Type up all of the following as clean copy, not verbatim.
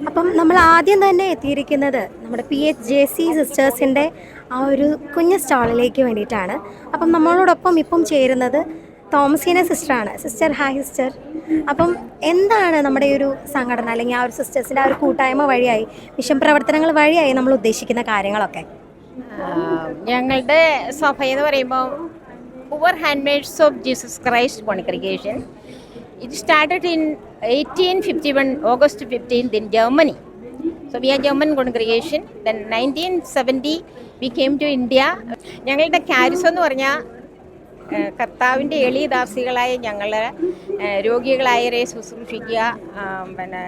അപ്പം നമ്മൾ ആദ്യം തന്നെ എത്തിയിരിക്കുന്നത് നമ്മുടെ PHJC സിസ്റ്റേഴ്സിൻ്റെ ആ ഒരു കുഞ്ഞ് സ്റ്റാളിലേക്ക് വേണ്ടിയിട്ടാണ്. അപ്പം നമ്മളോടൊപ്പം ഇപ്പം ചേരുന്നത് തോമസീന സിസ്റ്ററാണ്. Sister, hi sister. അപ്പം എന്താണ് നമ്മുടെ ഈ ഒരു സംഘടന അല്ലെങ്കിൽ ആ ഒരു സിസ്റ്റേഴ്സിൻ്റെ ആ ഒരു കൂട്ടായ്മ വഴിയായി, മിഷൻ പ്രവർത്തനങ്ങൾ വഴിയായി നമ്മൾ ഉദ്ദേശിക്കുന്ന കാര്യങ്ങളൊക്കെ? ഞങ്ങളുടെ സഭ എന്ന് പറയുമ്പോൾ poor handmaids of Jesus Christ congregation. It started in 1851, August 15th in Germany. So we are German congregation. Then 1970 we came to India. ഞങ്ങളുടെ കാരിസം എന്ന് പറഞ്ഞാൽ കർത്താവിൻ്റെ എളിയദാസികളായ ഞങ്ങൾ രോഗികളായവരെ ശുശ്രൂഷിക്കുക, പിന്നെ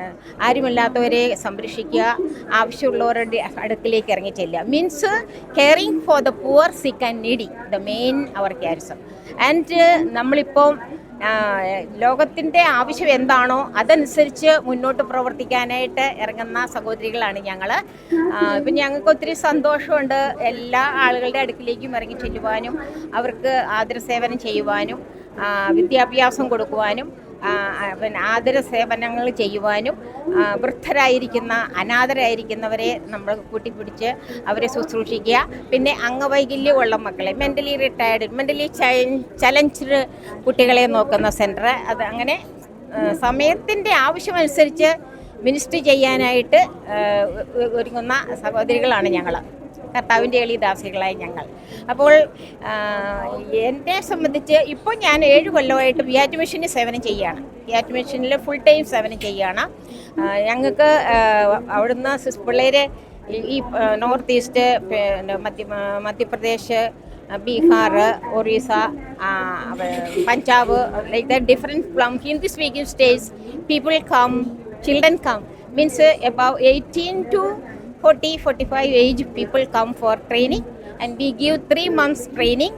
ആരുമില്ലാത്തവരെ സംരക്ഷിക്കുക, ആവശ്യമുള്ളവരുടെ അടുക്കിലേക്ക് ഇറങ്ങി ചെല്ലുക. Means caring for the poor, sick and needy, the main our charism. And നമ്മളിപ്പം ലോകത്തിൻ്റെ ആവശ്യം എന്താണോ അതനുസരിച്ച് മുന്നോട്ട് പ്രവർത്തിക്കാനായിട്ട് ഇറങ്ങുന്ന സഹോദരികളാണ് ഞങ്ങൾ. ഇപ്പം ഞങ്ങൾക്ക് ഒത്തിരി സന്തോഷമുണ്ട് എല്ലാ ആളുകളുടെ അടുക്കിലേക്കും ഇറങ്ങി ചെല്ലുവാനും അവർക്ക് ആദരസേവനം ചെയ്യുവാനും വിദ്യാഭ്യാസം കൊടുക്കുവാനും പിന്നെ ആദര സേവനങ്ങൾ ചെയ്യുവാനും വൃദ്ധരായിരിക്കുന്ന അനാഥരായിരിക്കുന്നവരെ നമ്മൾ കൂട്ടിപ്പിടിച്ച് അവരെ ശുശ്രൂഷിക്കുക. പിന്നെ അംഗവൈകല്യമുള്ള മക്കളെ, മെൻ്റലി റിട്ടയർഡ്, മെൻ്റലി ചലഞ്ച്ഡ് കുട്ടികളെ നോക്കുന്ന സെൻറ്റർ. അത് അങ്ങനെ സമയത്തിൻ്റെ ആവശ്യമനുസരിച്ച് മിനിസ്റ്റർ ചെയ്യാനായിട്ട് ഒരുങ്ങുന്ന സഹോദരികളാണ് ഞങ്ങൾ, കർത്താവിൻ്റെ എളിയദാസികളായി ഞങ്ങൾ. അപ്പോൾ എന്നെ സംബന്ധിച്ച് ഇപ്പോൾ ഞാൻ 7 കൊല്ലമായിട്ട് വിയാറ്റ് മിഷനിൽ സേവനം ചെയ്യുകയാണ്. വിയാറ്റ് മിഷനിൽ ഫുൾ ടൈം സേവനം ചെയ്യുകയാണ്. ഞങ്ങൾക്ക് അവിടുന്ന് പിള്ളേർ ഈ നോർത്ത് ഈസ്റ്റ്, പിന്നെ Madhya Pradesh, Bihar, Orissa, Punjab, like the different from Hindi speaking states people come, children come, means above 18 to 40-45 age people come for training, and we give 3 months training,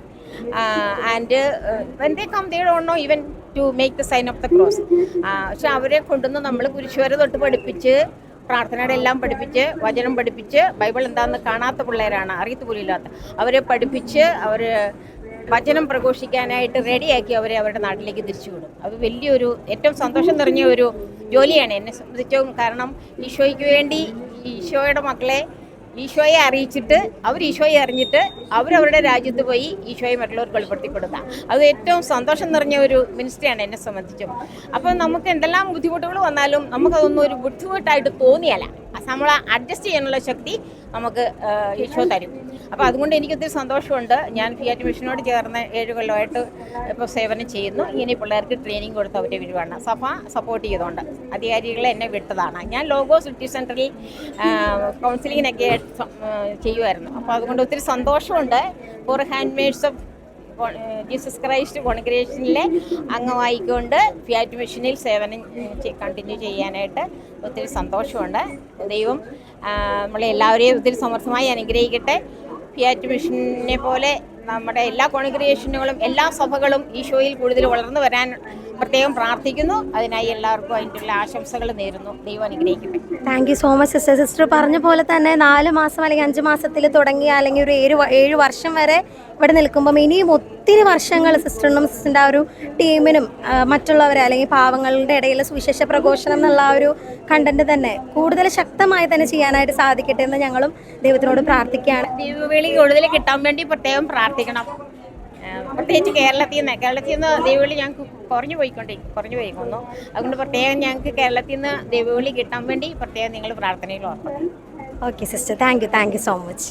and when they come they don't know even to make the sign of the cross. പക്ഷെ അവരെ കൊണ്ടുവന്ന് നമ്മൾ കുരിശുവരെ തൊട്ട് പഠിപ്പിച്ച്, പ്രാർത്ഥനയുടെ എല്ലാം പഠിപ്പിച്ച്, വചനം പഠിപ്പിച്ച്, ബൈബിൾ എന്താണെന്ന് കാണാത്ത പിള്ളേരാണ്, അറിയത്ത് പോലും ഇല്ലാത്ത അവരെ പഠിപ്പിച്ച് അവർ വചനം പ്രഘോഷിക്കാനായിട്ട് റെഡിയാക്കി അവരെ അവരുടെ നാട്ടിലേക്ക് തിരിച്ചു വിടും. അത് വലിയൊരു ഏറ്റവും സന്തോഷം നിറഞ്ഞ ഒരു ജോലിയാണ് എന്നെ സംബന്ധിച്ചും. കാരണം ഈശോയ്ക്ക് വേണ്ടി ഈശോയുടെ മക്കളെ ഈശോയെ അറിയിച്ചിട്ട് അവർ ഈശോയെ അറിഞ്ഞിട്ട് അവരവരുടെ രാജ്യത്ത് പോയി ഈശോയെ മറ്റുള്ളവർക്ക് വെളിപ്പെടുത്തി കൊടുക്കുക. അത് ഏറ്റവും സന്തോഷം നിറഞ്ഞ ഒരു മിനിസ്ട്രിയാണ് എന്നെ സംബന്ധിച്ചും. അപ്പോൾ നമുക്ക് എന്തെല്ലാം ബുദ്ധിമുട്ടുകൾ വന്നാലും നമുക്കതൊന്നും ഒരു ബുദ്ധിമുട്ടായിട്ട് തോന്നിയല്ല, നമ്മൾ അഡ്ജസ്റ്റ് ചെയ്യാനുള്ള ശക്തി നമുക്ക് ഈശോ തരും. അപ്പോൾ അതുകൊണ്ട് എനിക്കൊത്തിരി സന്തോഷമുണ്ട്. ഞാൻ ഫിയാറ്റ് മിഷനോട് ചേർന്ന് 7 കൊല്ലമായിട്ട് ഇപ്പോൾ സേവനം ചെയ്യുന്നു. ഇങ്ങനെ പിള്ളേർക്ക് ട്രെയിനിങ് കൊടുത്ത് അവരെ വിടുവാണ്. സഭ സപ്പോർട്ട് ചെയ്തുകൊണ്ട് അധികാരികളെ എന്നെ വിട്ടതാണ്. ഞാൻ ലോഗോസ് സിറ്റി സെൻറ്ററിൽ കൗൺസിലിങ്ങിനൊക്കെ ചെയ്യുമായിരുന്നു. അപ്പോൾ അതുകൊണ്ട് ഒത്തിരി സന്തോഷമുണ്ട്. Four handmaids of Jesus Christ കോൺഗ്രിഗേഷനിലെ അംഗമായിക്കൊണ്ട് fiat മിഷനിൽ സേവനം കണ്ടിന്യൂ ചെയ്യാനായിട്ട് ഒത്തിരി സന്തോഷമുണ്ട്. ദൈവം നമ്മളെല്ലാവരെയും ഒത്തിരി സമർത്ഥമായി അനുഗ്രഹിക്കട്ടെ. ഫിയാറ്റ് മിഷനെ പോലെ നമ്മുടെ എല്ലാ കോൺഗ്രിഗേഷനുകളും എല്ലാ സഭകളും ഈശോയിൽ കൂടുതൽ വളർന്നു വരാൻ പ്രത്യേകം പ്രാർത്ഥിക്കുന്നു. അതിനായി എല്ലാവർക്കും അതിൻ്റെ ആശംസകൾ നേരുന്നു. ദൈവം അനുഗ്രഹിക്കട്ടെ. Thank you so much sister. Sister പറഞ്ഞ പോലെ തന്നെ 4 മാസം അല്ലെങ്കിൽ 5 മാസത്തിൽ തുടങ്ങിയ അല്ലെങ്കിൽ ഒരു 7 വർഷം വരെ ഇവിടെ നിൽക്കുമ്പം ഇനിയും ഒത്തിരി വർഷങ്ങൾ സിസ്റ്ററിനും സിസ്റ്ററിൻ്റെ ആ ഒരു ടീമിനും മറ്റുള്ളവരെ അല്ലെങ്കിൽ പാവങ്ങളുടെ ഇടയിൽ സുവിശേഷ പ്രഘോഷണം എന്നുള്ള ആ ഒരു കണ്ടന്റ് തന്നെ കൂടുതൽ ശക്തമായി തന്നെ ചെയ്യാനായിട്ട് സാധിക്കട്ടെ എന്ന് ഞങ്ങളും ദൈവത്തിനോട് പ്രാർത്ഥിക്കുകയാണ്. ദൈവവിളി കൂടുതൽ കിട്ടാൻ വേണ്ടി പ്രത്യേകം പ്രാർത്ഥിക്കണം. പ്രത്യേകിച്ച് കേരളത്തിൽ നിന്ന് ദൈവവിളി ഞങ്ങൾക്ക് കുറഞ്ഞു പോയിക്കൊന്നു. അതുകൊണ്ട് പ്രത്യേകം ഞങ്ങൾക്ക് കേരളത്തിൽ നിന്ന് ദൈവവിളി കിട്ടാൻ വേണ്ടി പ്രത്യേകം നിങ്ങൾ പ്രാർത്ഥനയിൽ ഓർക്കണം. Okay sister, thank you so much.